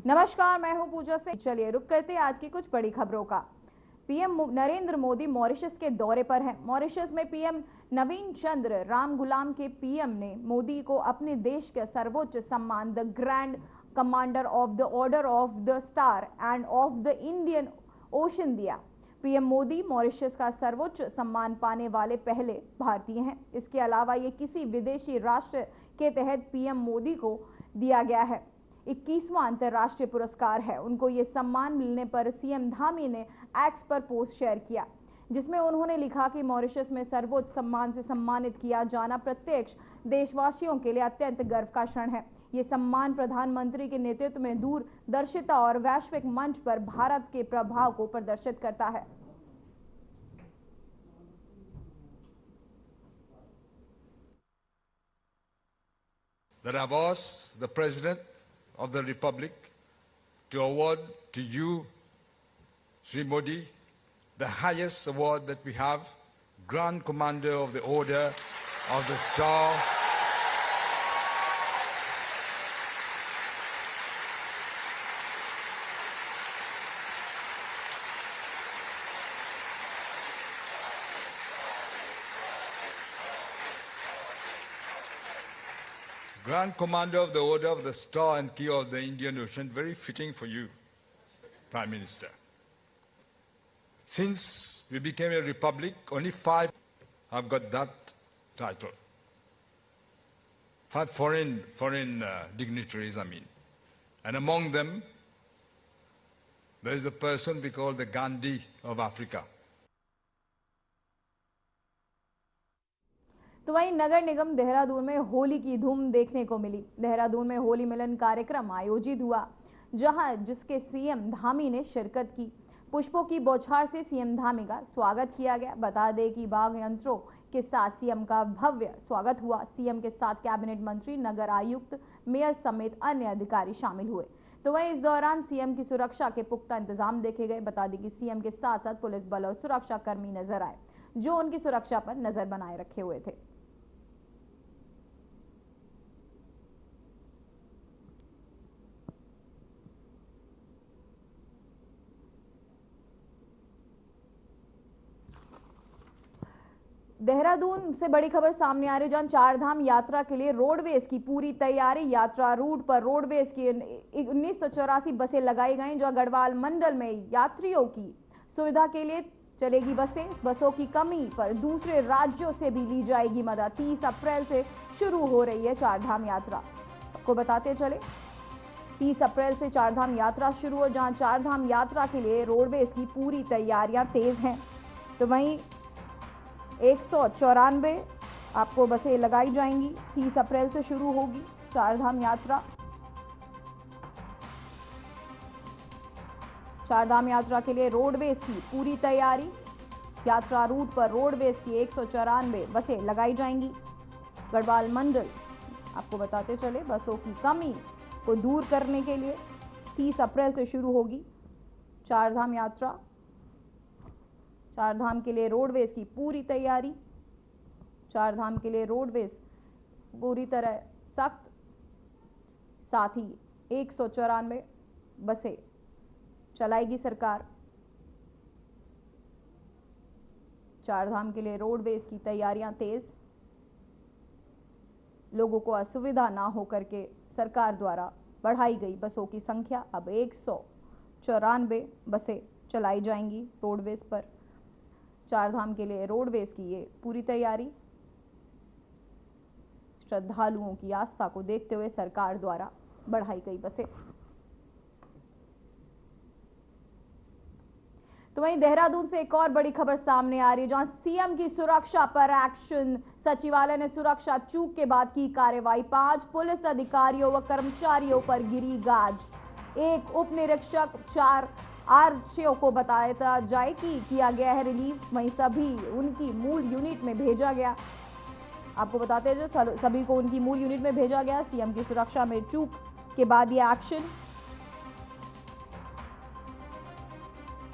नमस्कार, मैं हूं पूजा से। चलिए रुक करते आज की कुछ बड़ी खबरों का। पीएम नरेंद्र मोदी मॉरिशस के दौरे पर हैं। मॉरिशस में पीएम नवीन चंद्र राम गुलाम के पीएम ने मोदी को अपने देश के सर्वोच्च सम्मान the grand commander of the order of the star end of the Indian ocean दिया। पीएम मोदी मॉरिशस का सर्वोच्च सम्मान पाने वाले पहले भारतीय हैं। इसके अलावा ये किसी विदेशी राष्ट्र के तहत पीएम मोदी को दिया गया है 21वां अंतर्राष्ट्रीय पुरस्कार है। उनको ये सम्मान मिलने पर सीएम धामी ने एक्स पर पोस्ट शेयर किया, जिसमें उन्होंने लिखा कि मॉरिशस में सर्वोच्च सम्मान से सम्मानित किया जाना प्रत्येक देशवासियों के लिए अत्यंत गर्व का क्षण है। ये सम्मान प्रधानमंत्री के नेतृत्व में दूरदर्शिता और वैश्विक मंच पर भारत के प्रभाव को प्रदर्शित करता है। That I was the President of the Republic to award to you, Sri Modi, the highest award that we have, Grand Commander of the Order of the Star. Grand Commander of the Order of the Star and Key of the Indian Ocean, very fitting for you, Prime Minister. Since we became a republic, only 5 have got that title. 5 foreign dignitaries, I mean. And among them, there is the person we call the Gandhi of Africa. तो वहीं नगर निगम देहरादून में होली की धूम देखने को मिली। देहरादून में होली मिलन कार्यक्रम आयोजित हुआ, जिसके सीएम धामी ने शिरकत की। पुष्पों की बौछार से सीएम धामी का स्वागत किया गया। बता दें कि वाद्य यंत्रों के साथ सीएम का भव्य स्वागत हुआ। सीएम के साथ कैबिनेट मंत्री, नगर आयुक्त, मेयर समेत अन्य अधिकारी शामिल हुए। तो वहीं इस दौरान सीएम की सुरक्षा के पुख्ता इंतजाम देखे गए। बता दें कि सीएम के साथ साथ पुलिस बल और सुरक्षा कर्मी नजर आए, जो उनकी सुरक्षा पर नजर बनाए रखे हुए थे। देहरादून से बड़ी खबर सामने आ रही है, जहां चारधाम यात्रा के लिए रोडवेज की पूरी तैयारी। यात्रा रूट पर रोडवेज की 1984 बसें लगाई गई, जो गढ़वाल मंडल में यात्रियों की सुविधा के लिए चलेगी बसें। बसों की कमी पर दूसरे राज्यों से भी ली जाएगी मदद। 30 अप्रैल से शुरू हो रही है चारधाम यात्रा। आपको बताते चले, 30 अप्रैल से चारधाम यात्रा शुरू हो, जहां चारधाम यात्रा के लिए रोडवेज की पूरी तैयारियां तेज हैं। तो वहीं 194 आपको बसें लगाई जाएंगी। 30 अप्रैल से शुरू होगी चारधाम यात्रा। चारधाम यात्रा के लिए रोडवेज की पूरी तैयारी। यात्रा रूट पर रोडवेज की 194 बसें लगाई जाएंगी। गढ़वाल मंडल, आपको बताते चले, बसों की कमी को दूर करने के लिए 30 अप्रैल से शुरू होगी चारधाम यात्रा। चारधाम के लिए रोडवेज की पूरी तैयारी। चारधाम के लिए रोडवेज पूरी तरह सख्त, साथ ही 194 बसें चलाएगी सरकार। चारधाम के लिए रोडवेज की तैयारियां तेज। लोगों को असुविधा ना हो करके सरकार द्वारा बढ़ाई गई बसों की संख्या। अब 194 बसें चलाई जाएंगी रोडवेज पर। चारधाम के लिए रोडवेज की ये पूरी तैयारी। श्रद्धालुओं की आस्था को देखते हुए सरकार द्वारा बढ़ाई गई बसें। तो वहीं देहरादून से एक और बड़ी खबर सामने आ रही है, जहां सीएम की सुरक्षा पर एक्शन। सचिवालय ने सुरक्षा चूक के बाद की कार्रवाई। 5 पुलिस अधिकारियों व कर्मचारियों पर गिरी गाज। एक उप निरीक्षक, 4 आरक्षियों को बताया जाए कि किया गया है रिलीव। वहीं सभी उनकी मूल यूनिट में भेजा गया। आपको बताते हैं, जो सभी को उनकी मूल यूनिट में भेजा गया। सीएम की सुरक्षा में चूक के बाद यह एक्शन।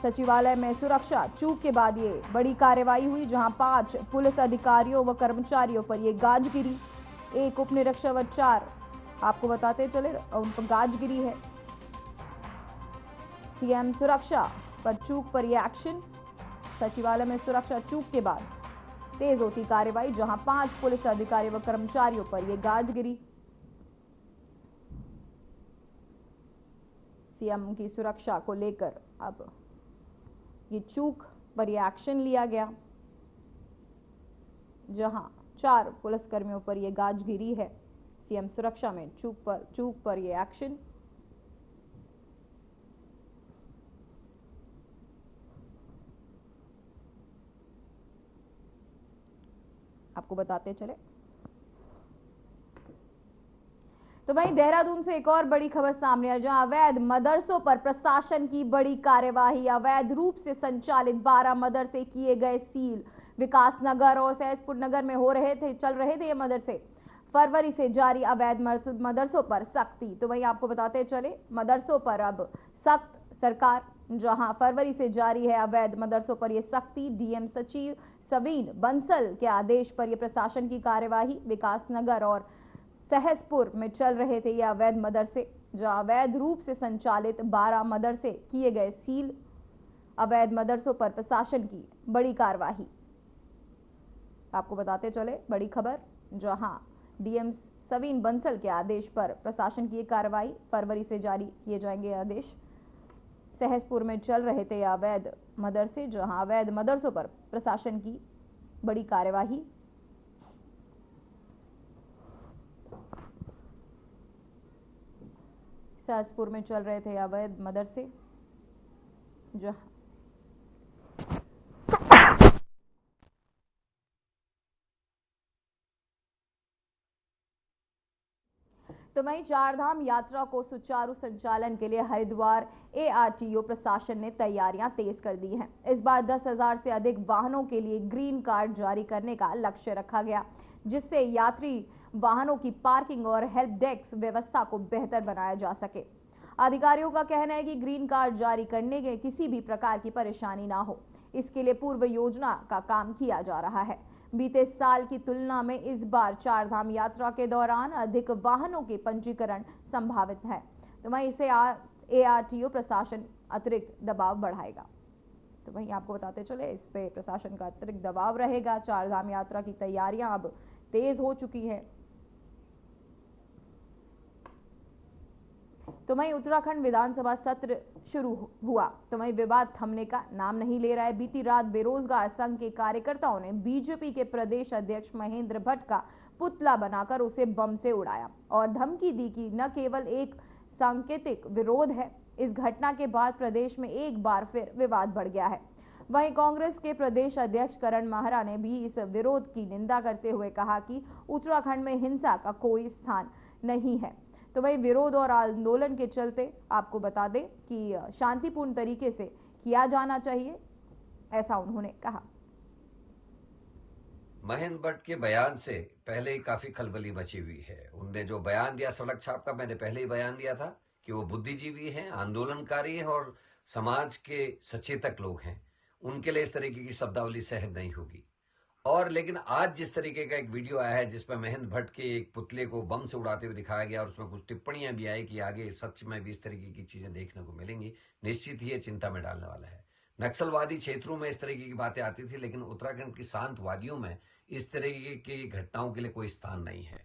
सचिवालय में सुरक्षा चूक के बाद ये बड़ी कार्रवाई हुई, जहां 5 पुलिस अधिकारियों व कर्मचारियों पर ये गाज गिरी। एक उप निरीक्षक व 4 आपको बताते चले उन पर गाज गिरी है। सीएम सुरक्षा पर चूक पर ये एक्शन। सचिवालय में सुरक्षा चूक के बाद तेज होती कार्रवाई, जहां 5 पुलिस अधिकारी व कर्मचारियों पर ये गाज गिरी। सीएम की सुरक्षा को लेकर अब ये चूक पर ये एक्शन लिया गया, जहां 4 पुलिसकर्मियों पर ये गाज गिरी है। सीएम सुरक्षा में चूक पर ये एक्शन। आपको बताते चले तो वहीं देहरादून से एक और बड़ी खबर सामने आई, जहां अवैध मदरसों पर प्रशासन की बड़ी कार्यवाही। अवैध रूप से संचालित 12 मदरसे किए गए सील। विकास नगर और सहसपुर नगर में चल रहे थे ये मदरसे। फरवरी से जारी अवैध मदरसों पर सख्ती। तो वहीं आपको बताते चले, मदरसों पर अब सख्त सरकार, जहां फरवरी से जारी है अवैध मदरसों पर यह सख्ती। डीएम सचिव सवीन बंसल के आदेश पर यह प्रशासन की कार्यवाही। विकास नगर और सहसपुर में चल रहे थे ये अवैध मदरसे, जहां अवैध रूप से संचालित 12 मदरसे किए गए सील। अवैध मदरसों पर प्रशासन की बड़ी कार्यवाही। आपको बताते चले बड़ी खबर, जहां डीएम सवीन बंसल के आदेश पर प्रशासन की कार्रवाई। फरवरी से जारी किए जाएंगे आदेश। सहसपुर में चल रहे थे अवैध मदरसे, जहां अवैध मदरसों पर प्रशासन की बड़ी कार्यवाही। सहसपुर में चल रहे थे अवैध मदरसे, जहां तो वहीं चारधाम यात्रा को सुचारू संचालन के लिए हरिद्वार एआरटीओ प्रशासन ने तैयारियां तेज कर दी हैं। इस बार 10,000 से अधिक वाहनों के लिए ग्रीन कार्ड जारी करने का लक्ष्य रखा गया, जिससे यात्री वाहनों की पार्किंग और हेल्प डेस्क व्यवस्था को बेहतर बनाया जा सके। अधिकारियों का कहना है कि ग्रीन कार्ड जारी करने के किसी भी प्रकार की परेशानी ना हो, इसके लिए पूर्व योजना का काम किया जा रहा है। बीते साल की तुलना में इस बार चारधाम यात्रा के दौरान अधिक वाहनों के पंजीकरण संभावित है। तो वहीं इसे एआरटीओ प्रशासन अतिरिक्त दबाव बढ़ाएगा। तो वहीं आपको बताते चले, इस पे प्रशासन का अतिरिक्त दबाव रहेगा। चारधाम यात्रा की तैयारियां अब तेज हो चुकी है। तो वहीं उत्तराखंड विधानसभा सत्र शुरू हुआ, तो वहीं विवाद थमने का नाम नहीं ले रहा है। बीती रात बेरोजगार संघ के कार्यकर्ताओं ने बीजेपी के प्रदेश अध्यक्ष महेंद्र भट्ट का पुतला बनाकर उसे बम से उड़ाया और धमकी दी कि न केवल एक सांकेतिक विरोध है। इस घटना के बाद प्रदेश में एक बार फिर विवाद बढ़ गया है। वहीं कांग्रेस के प्रदेश अध्यक्ष करण माहरा ने भी इस विरोध की निंदा करते हुए कहा कि उत्तराखंड में हिंसा का कोई स्थान नहीं है। तो वही विरोध और आंदोलन के चलते आपको बता दें कि शांतिपूर्ण तरीके से किया जाना चाहिए, ऐसा उन्होंने कहा। महेंद्र भट्ट के बयान से पहले ही काफी खलबली मची हुई है। उनने जो बयान दिया सड़क छाप का, मैंने पहले ही बयान दिया था कि वो बुद्धिजीवी हैं, आंदोलनकारी हैं और समाज के सचेतक लोग हैं। उनके लिए इस तरीके की शब्दावली सहज नहीं होगी। और लेकिन आज जिस तरीके का एक वीडियो आया है जिसमें महेंद्र भट्ट के एक पुतले को बम से उड़ाते हुए दिखाया गया और उसमें कुछ टिप्पणियां भी आई कि आगे सच में भी इस तरीके की चीजें देखने को मिलेंगी, निश्चित ही ये चिंता में डालने वाला है। नक्सलवादी क्षेत्रों में इस तरीके की बातें आती थी, लेकिन उत्तराखंड की शांत वादियों में इस तरीके की घटनाओं के लिए कोई स्थान नहीं है।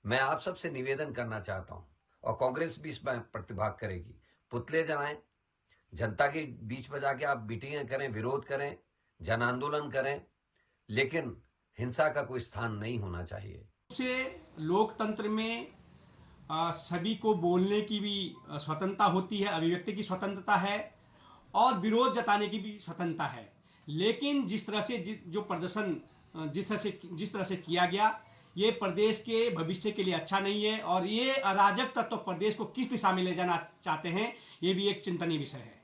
मैं आप सबसे निवेदन करना चाहता हूं, और कांग्रेस भी इसमें प्रतिभाग करेगी, पुतले जलाएं, जनता के बीच में जाके आप मीटिंगें करें, विरोध करें, जन आंदोलन करें, लेकिन हिंसा का कोई स्थान नहीं होना चाहिए। लोकतंत्र में सभी को बोलने की भी स्वतंत्रता होती है, अभिव्यक्ति की स्वतंत्रता है और विरोध जताने की भी स्वतंत्रता है। लेकिन जिस तरह से जो प्रदर्शन जिस तरह से किया गया, ये प्रदेश के भविष्य के लिए अच्छा नहीं है और ये अराजक तत्व प्रदेश को किस दिशा में ले जाना चाहते हैं, ये भी एक चिंतनीय विषय है।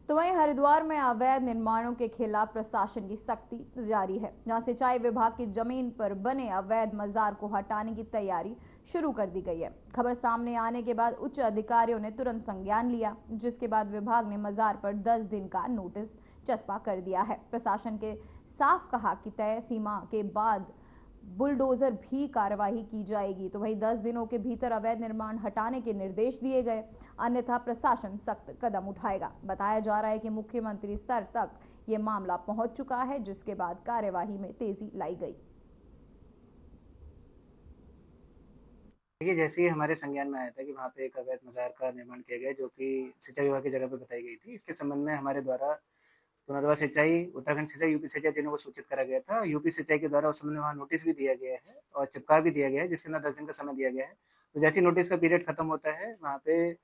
तो वहीं हरिद्वार में अवैध निर्माणों के खिलाफ प्रशासन की सख्ती जारी है, जहां सिंचाई विभाग की जमीन पर बने अवैध मजार को हटाने की तैयारी शुरू कर दी गई है। खबर सामने आने के बाद उच्च अधिकारियों ने तुरंत संज्ञान लिया, जिसके बाद विभाग ने मजार पर 10 दिन का नोटिस चस्पा कर दिया है। प्रशासन के साफ कहा कि तय सीमा के बाद बुलडोजर भी कार्रवाई की जाएगी। तो वहीं 10 दिनों के भीतर अवैध निर्माण हटाने के निर्देश दिए गए, अन्यथा प्रशासन सख्त कदम उठाएगा। बताया जा रहा है कि मुख्यमंत्री स्तर तक ये मामला पहुंच चुका है, जिसके बाद कार्यवाही में तेजी लाई गई। देखिए, जैसे ही हमारे संज्ञान में आया था कि वहाँ पे एक अवैध मज़ार का निर्माण किया गया, जो कि सिंचाई विभाग की जगह पे बताई गई थी। इसके संबंध में हमारे द्वारा पुनर्वा सिंचाई, उत्तराखंड सिंचाई, यूपी सिंचाई तीनों को सूचित करा गया था। यूपी सिंचाई के द्वारा उस संबंध में वहाँ नोटिस भी दिया गया है और चिपका भी दिया गया है, जिसके अंदर 10 दिन का समय दिया गया है। तो जैसे ही नोटिस का पीरियड खत्म होता है, वहाँ पे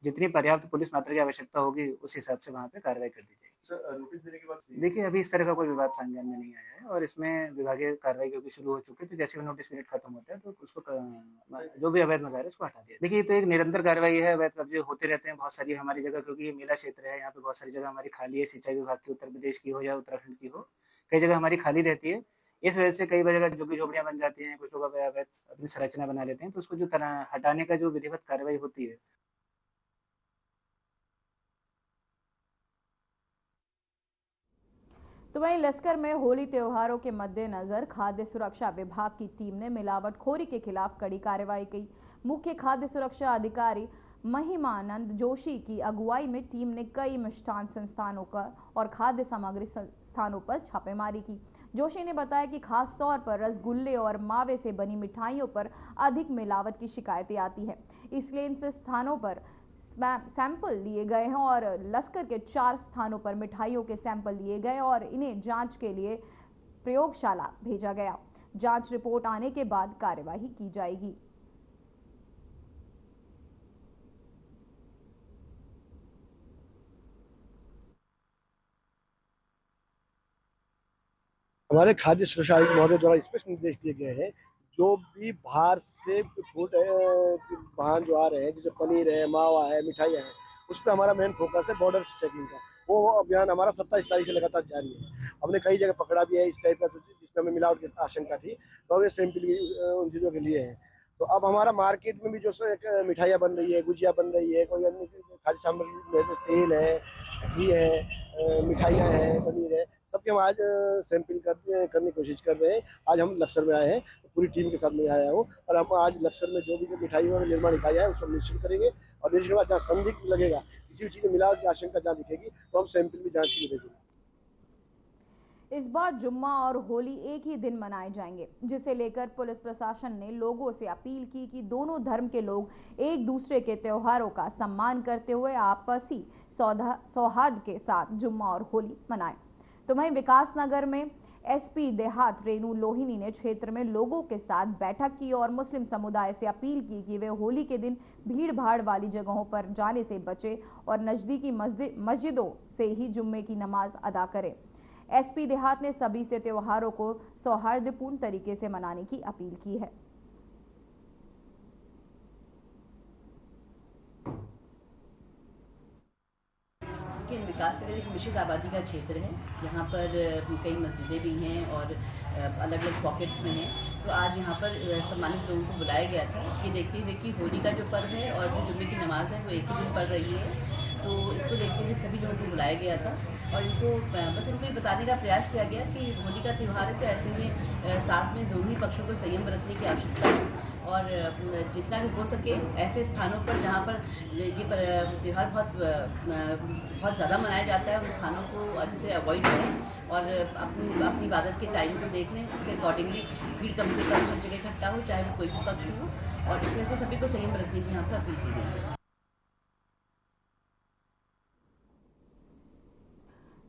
जितनी पर्याप्त पुलिस मात्रा की आवश्यकता होगी, उस हिसाब से वहाँ पे कार्रवाई कर दी जाएगी। सर, नोटिस देने के बाद देखिए, अभी इस तरह का कोई विवाद संज्ञान में नहीं आया है और इसमें विभागीय कार्रवाई क्योंकि शुरू हो चुकी है, तो जैसे ही नोटिस पीरियड खत्म होता है तो उसको जो भी अवैध मज़ार है उसको हटा दिया। देखिए, ये तो एक निरंतर कार्रवाई है, अवैध कब्जे होते रहते हैं बहुत सारी हमारी जगह, क्योंकि ये मेला क्षेत्र है, यहाँ पे बहुत सारी जगह हमारी खाली है, सिंचाई विभाग की उत्तर प्रदेश की हो या उत्तराखंड की हो, कई जगह हमारी खाली रहती है। इस वजह से कई जगह झुग्गी झोपड़ियाँ बन जाती हैं, कुछ लोग अवैध अपनी संरचना बना लेते हैं, तो उसको जो हटाने का जो विधिवत कार्रवाई होती है। तो वहीं लश्कर में होली त्योहारों के मद्देनजर खाद्य सुरक्षा विभाग की टीम ने मिलावटखोरी के खिलाफ कड़ी कार्रवाई की। मुख्य खाद्य सुरक्षा अधिकारी महिमानंद जोशी की अगुवाई में टीम ने कई मिष्ठान संस्थानों पर और खाद्य सामग्री संस्थानों पर छापेमारी की। जोशी ने बताया कि खास तौर पर रसगुल्ले और मावे से बनी मिठाइयों पर अधिक मिलावट की शिकायतें आती है, इसलिए इन स्थानों पर सैंपल लिए गए हैं और लश्कर के 4 स्थानों पर मिठाइयों के सैंपल लिए गए और इन्हें जांच के लिए प्रयोगशाला भेजा गया। जांच रिपोर्ट आने के बाद कार्यवाही की जाएगी। हमारे खाद्य सुरक्षा आयुक्त महोदय द्वारा स्पष्ट निर्देश दिए गए हैं, जो भी बाहर से फूड वाहन जो आ रहे हैं, जैसे पनीर है, मावा है, मिठाइयाँ हैं, उस पर हमारा मेन फोकस है बॉर्डर चेकिंग का। वो अभियान हमारा 27 तारीख से लगातार जारी है। हमने कई जगह पकड़ा भी है इस टाइप का, जिसमें हमें मिलावट की आशंका थी, तो हमें सैंपल भी उन चीज़ों के लिए हैं। तो अब हमारा मार्केट में भी जो मिठाइयाँ बन रही है, गुजिया बन रही है, कोई अन्य खाद्य सामग्री में तेल है, घी है, मिठाइयाँ हैं, पनीर है, सबके हम आज सैंपल करने की कोशिश कर रहे हैं। आज हम लक्सर में आए हैं, पूरी टीम के साथ में आया हूँ और हम आज लक्सर में जो भी मिठाई और निर्माण इकाई है उसको निरीक्षण करेंगे और निरीक्षण के बाद जहाँ संदिग्ध लगेगा, किसी भी चीज़ में मिलावट की आशंका जहाँ दिखेगी, तो हम सैंपल भी जांच के लिए भेजेंगे। इस बार जुम्मा और होली एक ही दिन मनाए जाएंगे, जिसे लेकर पुलिस प्रशासन ने लोगों से अपील की कि दोनों धर्म के लोग एक दूसरे के त्योहारों का सम्मान करते हुए आपसी सौहार्द के साथ जुम्मा और होली मनाएं। तो वहीं विकासनगर में एसपी देहात रेणु लोहिनी ने क्षेत्र में लोगों के साथ बैठक की और मुस्लिम समुदाय से अपील की कि वे होली के दिन भीड़ भाड़ वाली जगहों पर जाने से बचें और नजदीकी मस्जिदों से ही जुम्मे की नमाज अदा करें। एसपी देहात ने सभी से त्योहारों को सौहार्दपूर्ण तरीके से मनाने की अपील की है। विकासनगर एक मिश्रित आबादी का क्षेत्र है। यहाँ पर कई मस्जिदें भी हैं और अलग अलग पॉकेट्स में हैं। तो आज यहाँ पर सम्मानित लोगों को बुलाया गया था, ये देखते हुए कि होली का जो पर्व है और जो जुम्मे की नमाज है वो एक ही दिन पढ़ रही है। तो इसको देखते हुए सभी लोगों को बुलाया गया था और इनको बस इनको ये बताने का प्रयास किया गया कि होली का त्यौहार है, तो ऐसे में साथ में दोनों ही पक्षों को संयम बरतने की आवश्यकता है और जितना भी हो सके ऐसे स्थानों पर जहाँ पर ये त्यौहार बहुत ज़्यादा मनाया जाता है, उन स्थानों को अच्छे से अवॉइड करें और अपनी इबादत के टाइम को देख लें, उसके अकॉर्डिंगली भीड़ कम से कम हर जगह इकट्ठा हो, चाहे वो कोई भी पक्ष हो, और इसमें से सभी को संयम बरतने की यहाँ पर अपील की गई है।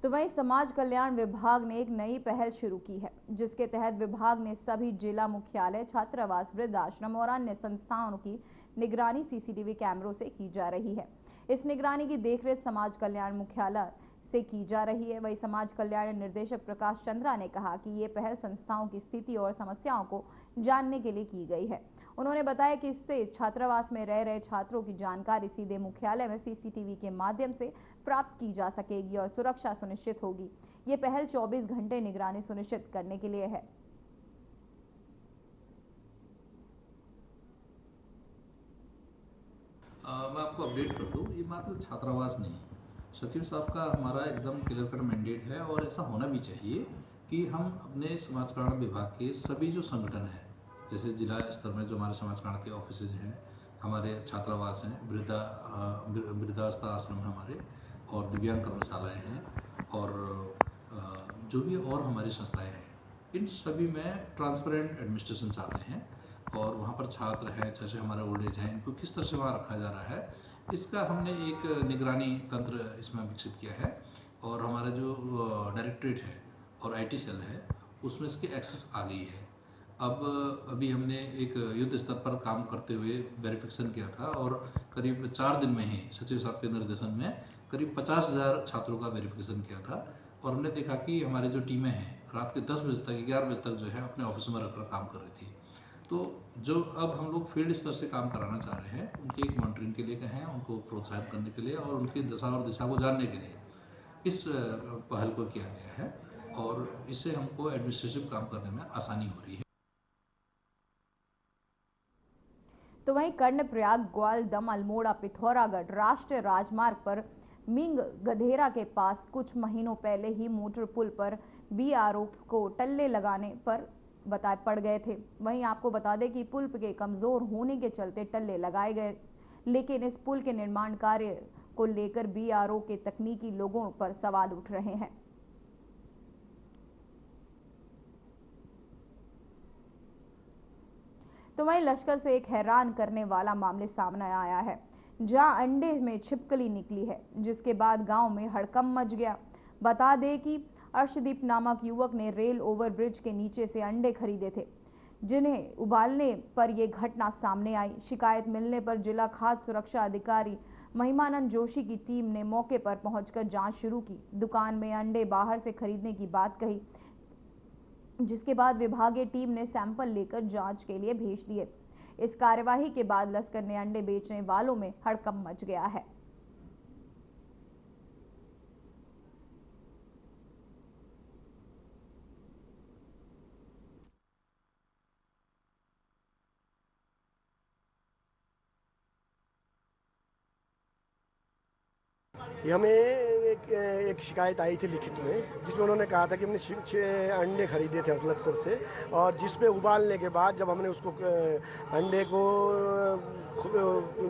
तो वहीं समाज कल्याण विभाग ने एक नई पहल शुरू की है, जिसके तहत विभाग ने सभी जिला मुख्यालय, छात्रावास, वृद्धाश्रम और अन्य संस्थाओं की निगरानी सीसीटीवी कैमरों से की जा रही है। इस निगरानी की देखरेख समाज कल्याण मुख्यालय से की जा रही है। वहीं समाज कल्याण निर्देशक प्रकाश चंद्रा ने कहा कि ये पहल संस्थाओं की स्थिति और समस्याओं को जानने के लिए की गई है। उन्होंने बताया कि इससे छात्रावास में रह रहे छात्रों की जानकारी सीधे मुख्यालय में सीसीटीवी के माध्यम से प्राप्त की जा सकेगी और सुरक्षा सुनिश्चित होगी। ये पहल 24 घंटे निगरानी सुनिश्चित करने के लिए है। मैं आपको अपडेट कर दूं, ये मात्र छात्रावास नहीं, सचिव साहब का हमारा एकदम क्लियर कट मैंडेट है और ऐसा होना भी चाहिए कि हम अपने समाज कल्याण विभाग के सभी जो संगठन हैं, जैसे जिला स्तर में जो हमारे समाज कल्याण के ऑफिसेज हैं, हमारे छात्रावास हैं, वृद्धावस्था आश्रम हैं हमारे, और दिव्यांग कर्मशालाएँ हैं, और जो भी और हमारी संस्थाएँ हैं, इन सभी में ट्रांसपेरेंट एडमिनिस्ट्रेशन चाहते हैं। और वहाँ पर छात्र हैं, जैसे हमारे ओल्ड एज हैं, इनको किस तरह से वहाँ रखा जा रहा है, इसका हमने एक निगरानी तंत्र इसमें विकसित किया है। और हमारा जो डायरेक्टरेट है और IT सेल है, उसमें इसकी एक्सेस आ गई है। अब अभी हमने एक युद्ध स्तर पर काम करते हुए वेरिफिकेशन किया था, और करीब 4 दिन में ही सचिव साहब के निर्देशन में करीब 50,000 छात्रों का वेरिफिकेशन किया था। और हमने देखा कि हमारी जो टीमें हैं रात के 10 बजे तक 11 बजे तक जो है अपने ऑफिस में रखकर काम कर रही थी। तो जो अब हम लोग फील्ड स्तर से काम कराना चाह रहे हैं, उनकी एक मॉनिटरिंग के लिए कहें, उनको प्रोत्साहित करने के लिए और उनकी दशा और दिशा को जानने के लिए इस पहल को किया गया है, और इससे हमको एडमिनिस्ट्रेटिव काम करने में आसानी हो रही है। तो वहीं कर्णप्रयाग, ग्वालदम, अल्मोड़ा, पिथौरागढ़ राष्ट्रीय राजमार्ग पर मिंग गधेरा के पास कुछ महीनों पहले ही मोटर पुल पर BRO को टल्ले लगाने पर पड़ गए थे। वहीं आपको बता दें कि पुल के कमजोर होने के चलते टल्ले लगाए गए, लेकिन इस पुल के निर्माण कार्य को लेकर BRO के तकनीकी लोगों पर सवाल उठ रहे हैं। तो वहीं लश्कर से एक हैरान करने वाला मामले सामने आया है, जहां अंडे में छिपकली निकली है, जिसके बाद गांव में हड़कंप मच गया। बता दें कि अर्शदीप नामक युवक ने रेल ओवरब्रिज के नीचे से अंडे खरीदे थे, जिन्हें उबालने पर यह घटना सामने आई। शिकायत मिलने पर जिला खाद्य सुरक्षा अधिकारी महिमानंद जोशी की टीम ने मौके पर पहुंचकर जांच शुरू की। दुकान में अंडे बाहर से खरीदने की बात कही, जिसके बाद विभागीय टीम ने सैंपल लेकर जांच के लिए भेज दिए। इस कार्यवाही के बाद लश्कर ने अंडे बेचने वालों में हड़कंप मच गया है। ये हमें एक शिकायत आई थी लिखित में, जिसमें उन्होंने कहा था कि हमने 6 अंडे खरीदे थे लक्सर से, और जिसपे उबालने के बाद जब हमने उसको अंडे को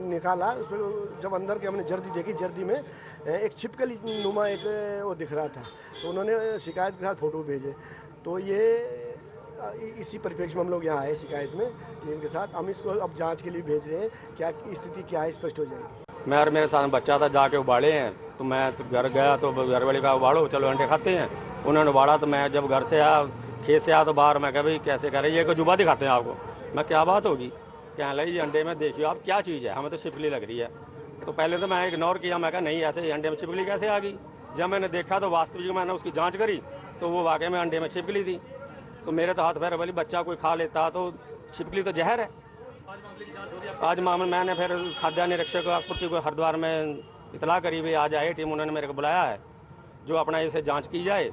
निकाला, उसमें जब अंदर के हमने जर्दी देखी, जर्दी में एक छिपकली नुमा एक वो दिख रहा था। तो उन्होंने शिकायत के साथ फ़ोटो भेजे। तो ये इसी परिप्रेक्ष्य में हम लोग यहाँ आए शिकायत में टीम के साथ। हम इसको अब जांच के लिए भेज रहे हैं, क्या स्थिति क्या है स्पष्ट हो जाएगी। मैं और मेरे साथ बच्चा था, जाके उबाले हैं। तो मैं तो घर गया तो घर वाले का उबालो, चलो अंडे खाते हैं। उन्होंने उबाला तो मैं जब घर से आया, खेत से आया तो बाहर मैं कहा भाई कैसे कह रहे हैं, ये को जुबा दिखाते हैं आपको। मैं क्या बात होगी, कहने लगी ये अंडे में देखिए आप क्या चीज़ है, हमें तो छिपकली लग रही है। तो पहले तो मैं इग्नोर किया, मैं कहा नहीं ऐसे अंडे में छिपकली कैसे आ गई। जब मैंने देखा तो वास्तविक मैंने उसकी जाँच करी तो वो वाकई में अंडे में छिपकली थी। तो मेरे तो हाथ पैर वाली बच्चा कोई खा लेता तो छिपकली तो जहर है। आज मामले मैंने फिर खाद्य निरीक्षक आपूर्ति को हरिद्वार में इतला करी हुई, आज आए टीम, उन्होंने मेरे को बुलाया है जो अपना इसे जांच की जाए।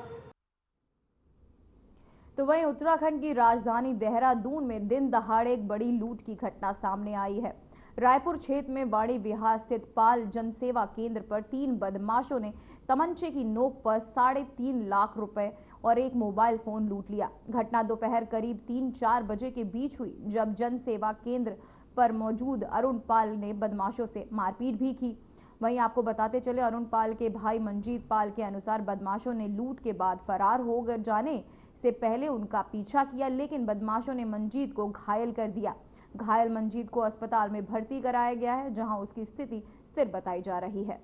तो वहीं उत्तराखंड की राजधानी देहरादून में दिन दहाड़े एक बड़ी लूट की घटना सामने आई है। रायपुर क्षेत्र में वाणी विहार स्थित पाल जनसेवा केंद्र पर 3 बदमाशों ने तमंचे की नोक पर 3.5 लाख रुपए और एक मोबाइल फोन लूट लिया। घटना दोपहर करीब 3-4 बजे के बीच हुई, जब जन सेवा केंद्र पर मौजूद अरुण पाल ने बदमाशों से मारपीट भी की। वहीं आपको बताते चले, अरुण पाल के भाई मंजीत पाल के अनुसार बदमाशों ने लूट के बाद फरार हो जाने से पहले उनका पीछा किया, लेकिन बदमाशों ने मंजीत को घायल कर दिया। घायल मंजीत को अस्पताल में भर्ती कराया गया है, जहां उसकी स्थिति स्थिर बताई जा रही है।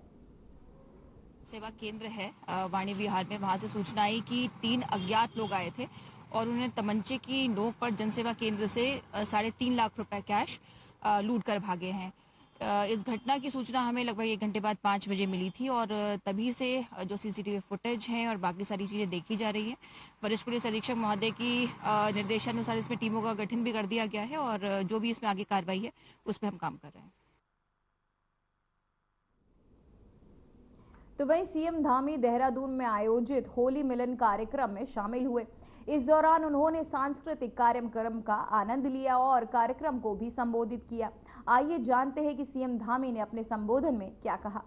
सेवा केंद्र है वाणी विहार में, वहां से सूचना आई कि 3 अज्ञात लोग आए थे और उन्होंने तमंचे की नोक पर जनसेवा केंद्र से 3.5 लाख रुपए कैश लूट कर भागे हैं। इस घटना की सूचना हमें लगभग 1 घंटे बाद 5 बजे मिली थी और तभी से जो सीसीटीवी फुटेज है और बाकी सारी चीजें देखी जा रही हैं। वरिष्ठ पुलिस अधीक्षक महोदय की निर्देशानुसार इसमें टीमों का गठन भी कर दिया गया है और जो भी इसमें आगे कार्रवाई है उस पर हम काम कर रहे हैं। तो वहीं सीएम धामी देहरादून में आयोजित होली मिलन कार्यक्रम में शामिल हुए। इस दौरान उन्होंने सांस्कृतिक कार्यक्रम का आनंद लिया और कार्यक्रम को भी संबोधित किया। आइए जानते हैं कि सीएम धामी ने अपने संबोधन में क्या कहा।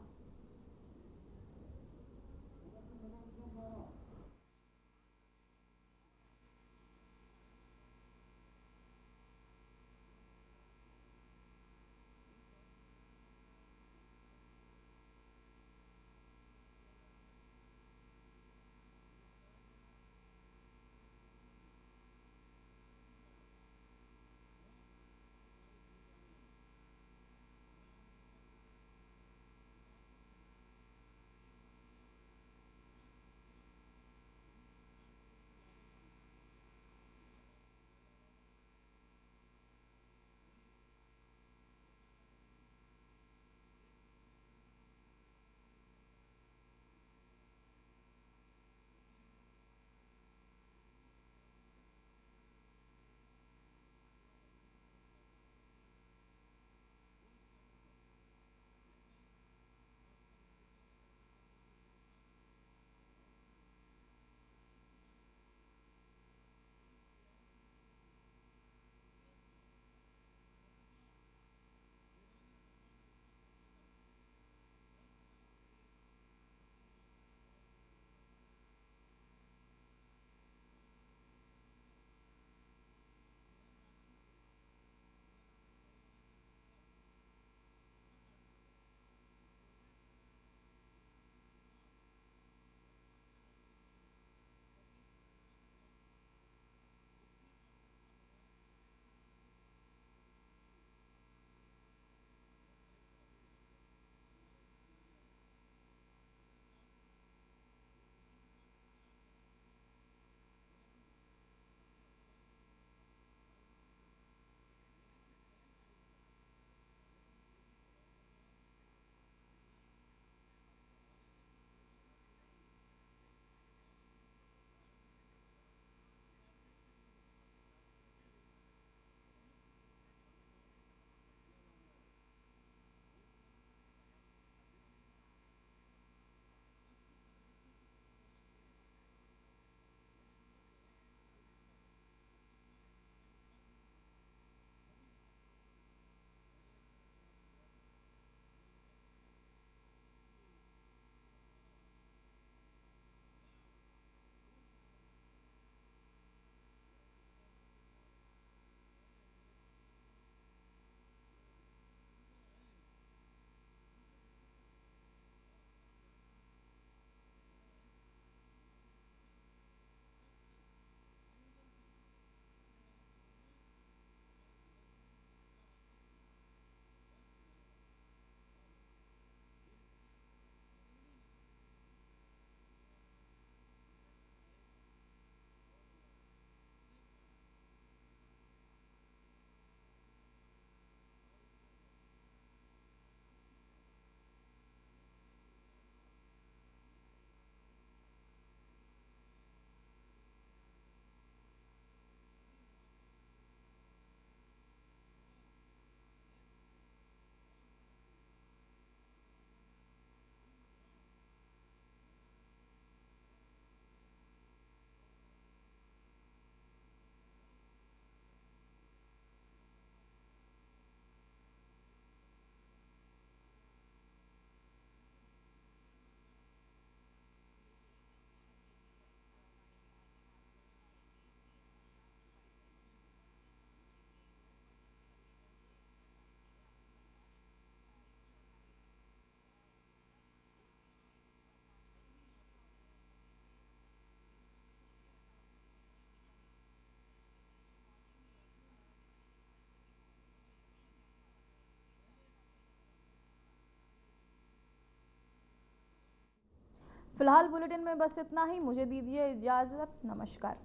फिलहाल बुलेटिन में बस इतना ही। मुझे दीजिए इजाजत। नमस्कार।